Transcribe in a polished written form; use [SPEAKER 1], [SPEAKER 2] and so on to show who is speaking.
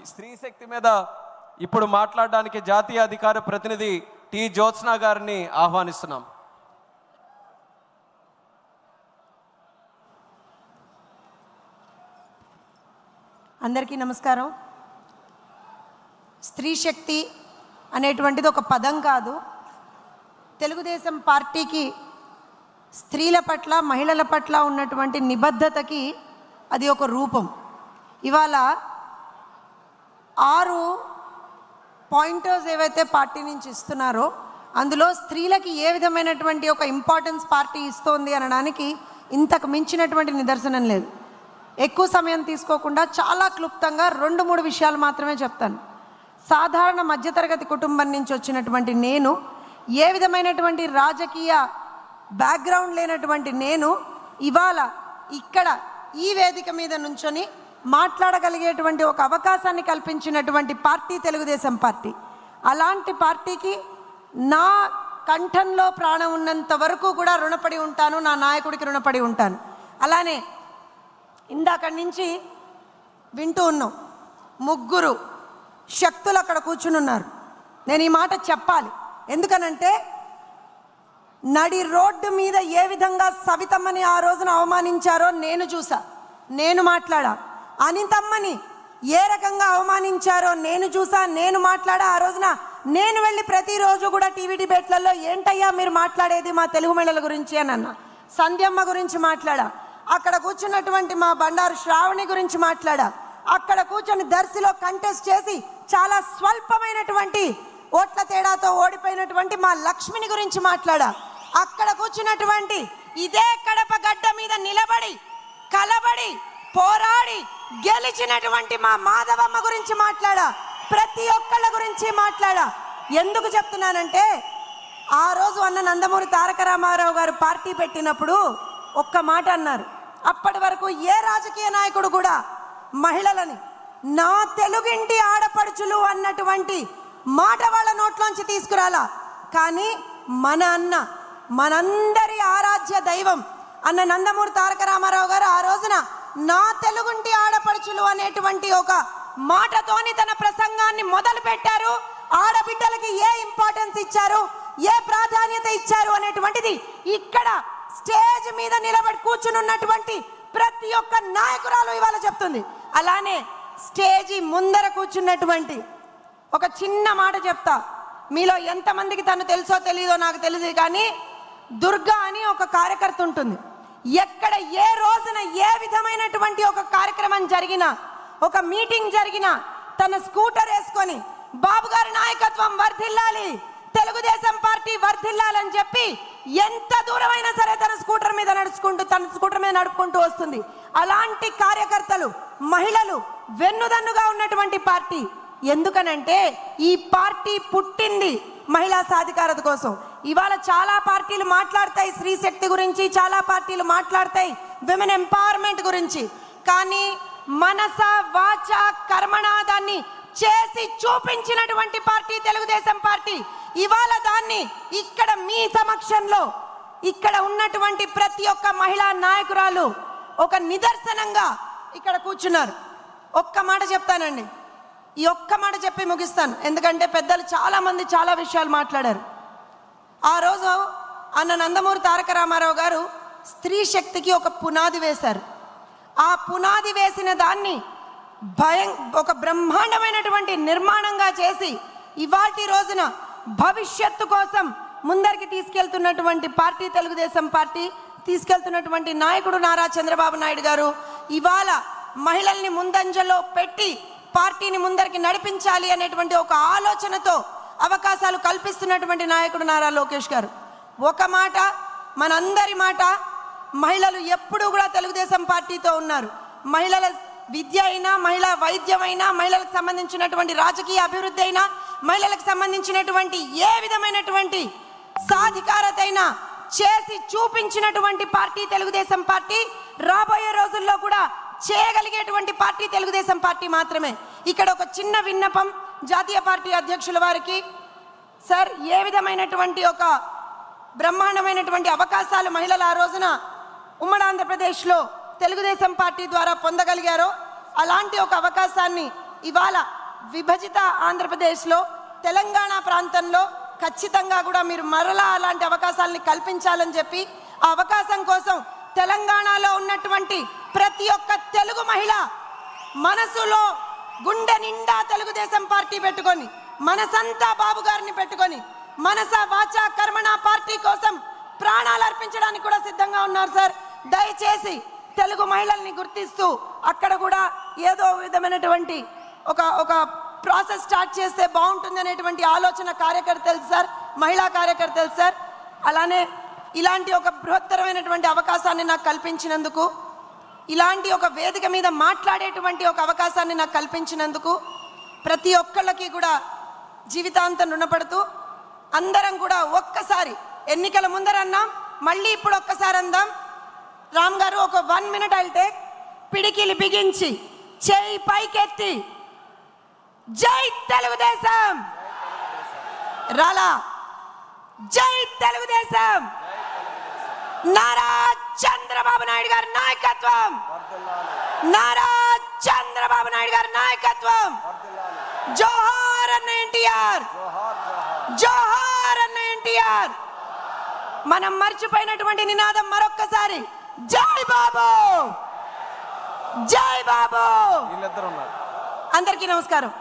[SPEAKER 1] స్త్రీ శక్తి మీద ఇప్పుడు మాట్లాడడానికి జాతీయ అధికార ప్రతినిధి టి జ్యోత్స్న గారిని ఆహ్వానిస్తున్నాం.
[SPEAKER 2] అందరికీ నమస్కారం. స్త్రీ శక్తి అనేటువంటిది ఒక పదం కాదు. తెలుగుదేశం పార్టీకి స్త్రీల పట్ల, మహిళల పట్ల ఉన్నటువంటి నిబద్ధతకి అది ఒక రూపం. ఇవాళ 6 పాయింటర్స్ ఏవైతే పార్టీ నుంచి ఇస్తున్నారో అందులో స్త్రీలకి ఏ విధమైనటువంటి ఒక ఇంపార్టెన్స్ పార్టీ ఇస్తోంది అనడానికి ఇంతకు మించినటువంటి నిదర్శనం లేదు. ఎక్కువ సమయం తీసుకోకుండా చాలా క్లుప్తంగా 2-3 విషయాలు మాత్రమే చెప్తాను. సాధారణ మధ్యతరగతి కుటుంబం నుంచి వచ్చినటువంటి నేను, ఏ విధమైనటువంటి రాజకీయ బ్యాక్గ్రౌండ్ లేనటువంటి నేను ఇవాళ ఇక్కడ ఈ వేదిక మీద నుంచొని మాట్లాడగలిగేటువంటి ఒక అవకాశాన్ని కల్పించినటువంటి పార్టీ తెలుగుదేశం పార్టీ. అలాంటి పార్టీకి నా కంఠంలో ప్రాణం ఉన్నంత వరకు కూడా రుణపడి ఉంటాను, నా నాయకుడికి రుణపడి ఉంటాను. అలానే ఇందాక నుంచి వింటూ ఉన్నాం, 3 శక్తులు అక్కడ కూర్చుని ఉన్నారు. నేను ఈ మాట చెప్పాలి, ఎందుకనంటే నడి రోడ్డు మీద ఏ విధంగా సవితమ్మని ఆ రోజున అవమానించారో నేను చూసా, నేను మాట్లాడా. అనితమ్మని ఏ రకంగా అవమానించారో నేను చూసా, నేను మాట్లాడా. ఆ రోజున నేను వెళ్ళి ప్రతిరోజు కూడా టీవీ డిబేట్లలో ఏంటయ్యా మీరు మాట్లాడేది మా తెలుగు మహిళల గురించి అని అన్నా. సంధ్యమ్మ గురించి మాట్లాడా, అక్కడ కూర్చున్నటువంటి మా బండారు శ్రావణి గురించి మాట్లాడా, అక్కడ కూర్చొని దర్శిలో కంటెస్ట్ చేసి చాలా స్వల్పమైనటువంటి ఓట్ల తేడాతో ఓడిపోయినటువంటి మా లక్ష్మిని గురించి మాట్లాడా, అక్కడ కూర్చున్నటువంటి ఇదే కడప గడ్డ మీద నిలబడి కలబడి పోరాడి గెలిచినటువంటి మా మాధవమ్మ గురించి మాట్లాడా, ప్రతి ఒక్కళ్ళ గురించి మాట్లాడా. ఎందుకు చెప్తున్నానంటే ఆ రోజు అన్న నందమూరి తారక రామారావు గారు పార్టీ పెట్టినప్పుడు ఒక్క మాట అన్నారు. అప్పటి వరకు ఏ రాజకీయ నాయకుడు కూడా మహిళలని నా తెలుగింటి ఆడపడుచులు అన్నటువంటి మాట వాళ్ళ నోట్లోంచి తీసుకురాలా. కానీ మన అన్న, మనందరి ఆరాధ్య దైవం అన్న నందమూరి తారక రామారావు గారు ఆ రోజున నా తెలుగుంటి ఆడపడుచులు అనేటువంటి ఒక మాటతోని తన ప్రసంగాన్ని మొదలు పెట్టారు. ఆడబిడ్డలకి ఏ ఇంపార్టెన్స్ ఇచ్చారు, ఏ ప్రాధాన్యత ఇచ్చారు అనేటువంటిది ఇక్కడ స్టేజ్ మీద నిలబడి కూర్చుని ఉన్నటువంటి ప్రతి ఒక్క నాయకురాలు ఇవాళ చెప్తుంది. అలానే స్టేజి ముందర కూర్చున్నటువంటి ఒక చిన్న మాట చెప్తా. మీలో ఎంతమందికి తను తెలుసో తెలియదో నాకు తెలియదు, కానీ దుర్గా అని ఒక కార్యకర్త ఉంటుంది. ఎక్కడ ఏ రోజున ఏ విధమైనటువంటి ఒక కార్యక్రమం జరిగినా, ఒక మీటింగ్ జరిగినా తన స్కూటర్ వేసుకొని బాబు గారి నాయకత్వం వర్ధిల్లాలి, తెలుగుదేశం పార్టీ వర్ధిల్లాలని చెప్పి ఎంత దూరమైనా సరే తన స్కూటర్ మీద నడుపుకుంటూ వస్తుంది. అలాంటి కార్యకర్తలు, మహిళలు వెన్నుదన్నుగా ఉన్నటువంటి పార్టీ. ఎందుకనంటే ఈ పార్టీ పుట్టింది మహిళా సాధికారత కోసం. ఇవాళ చాలా పార్టీలు మాట్లాడతాయి స్త్రీ శక్తి గురించి, చాలా పార్టీలు మాట్లాడతాయి విమెన్ ఎంపవర్మెంట్ గురించి, కానీ మనస వాచ కర్మణ దాన్ని చేసి చూపించినటువంటి పార్టీ తెలుగుదేశం పార్టీ. ఇవాళ దాన్ని ఇక్కడ మీ సమక్షంలో ఇక్కడ ఉన్నటువంటి ప్రతి ఒక్క మహిళా నాయకురాలు ఒక నిదర్శనంగా ఇక్కడ కూర్చున్నారు. ఒక్క మాట చెప్తానండి, ఈ ఒక్క మాట చెప్పి ముగిస్తాను, ఎందుకంటే పెద్దలు చాలామంది చాలా విషయాలు మాట్లాడారు. ఆ రోజు అన్న నందమూరి తారక రామారావు గారు స్త్రీ శక్తికి ఒక పునాది వేశారు. ఆ పునాది వేసిన దాన్ని ఒక బ్రహ్మాండమైనటువంటి నిర్మాణంగా చేసి ఇవాల్టి రోజున భవిష్యత్తు కోసం ముందరికి తీసుకెళ్తున్నటువంటి పార్టీ తెలుగుదేశం పార్టీ, తీసుకెళ్తున్నటువంటి నాయకుడు నారా చంద్రబాబు నాయుడు గారు ఇవాళ మహిళల్ని ముందంజలో పెట్టి పార్టీని ముందరికి నడిపించాలి అనేటువంటి ఒక ఆలోచనతో అవకాశాలు కల్పిస్తున్నటువంటి నాయకుడు నారా లోకేష్ గారు. ఒక మాట, మనందరి మాట, మహిళలు ఎప్పుడూ కూడా తెలుగుదేశం పార్టీతో ఉన్నారు. మహిళల విద్య అయినా, మహిళా వైద్యం అయినా, మహిళలకు సంబంధించినటువంటి రాజకీయ అభివృద్ధి అయినా, మహిళలకు సంబంధించినటువంటి ఏ విధమైనటువంటి సాధికారత అయినా చేసి చూపించినటువంటి పార్టీ తెలుగుదేశం పార్టీ. రాబోయే రోజుల్లో కూడా చేయగలిగేటువంటి పార్టీ తెలుగుదేశం పార్టీ మాత్రమే. ఇక్కడ ఒక చిన్న విన్నపం జాతీయ పార్టీ అధ్యక్షుల వారికి. సార్, ఏ విధమైనటువంటి ఒక బ్రహ్మాండమైనటువంటి అవకాశాలు మహిళలు ఆ రోజున ఉమ్మడి ఆంధ్రప్రదేశ్లో తెలుగుదేశం పార్టీ ద్వారా పొందగలిగారో అలాంటి ఒక అవకాశాన్ని ఇవాళ విభజిత ఆంధ్రప్రదేశ్లో తెలంగాణ ప్రాంతంలో ఖచ్చితంగా కూడా మీరు మరలా అలాంటి అవకాశాలని కల్పించాలని చెప్పి ఆ అవకాశం కోసం తెలంగాణలో ఉన్నటువంటి ప్రతి ఒక్క తెలుగు మహిళ మనసులో గుండె నిండా తెలుగుదేశం పార్టీ పెట్టుకొని మనసంతా బాబు గారిని పెట్టుకొని మనస వాచా కర్మణ పార్టీ కోసం ప్రాణాలు అర్పించడానికి కూడా సిద్ధంగా ఉన్నారు సార్. దయచేసి తెలుగు మహిళల్ని గుర్తిస్తూ అక్కడ కూడా ఏదో విధమైనటువంటి ఒక ప్రాసెస్ స్టార్ట్ చేస్తే బాగుంటుంది అనేటువంటి ఆలోచన కార్యకర్తలు సార్, మహిళా కార్యకర్తలు సార్. అలానే ఇలాంటి ఒక బృహత్తరమైనటువంటి అవకాశాన్ని నాకు కల్పించినందుకు, ఇలాంటి ఒక వేదిక మీద మాట్లాడేటువంటి ఒక అవకాశాన్ని నాకు కల్పించినందుకు ప్రతి ఒక్కళ్ళకి కూడా జీవితాంతం రుణపడుతూ అందరం కూడా ఒక్కసారి ఎన్నికల ముందర అన్నాం, మళ్ళీ ఇప్పుడు ఒక్కసారి అందాం. రామ్ గారు ఒక 1 minute ఐల్ టేక్. పిడికిలి బిగించి చేయి పైకెత్తి జై తెలుగుదేశం రాలా, జై తెలుగుదేశం, నారా చంద్రబాబు నాయుడు గారి నాయకత్వం, నారా చంద్రబాబు నాయుడు గారి నాయకత్వం, జోహార్ అన్న ఎన్టీఆర్, జోహార్ అన్న ఎన్టీఆర్. మనం మర్చిపోయినటువంటి నినాదం మరొక్కసారి, జై బాబు, జై బాబు. అందరికీ నమస్కారం.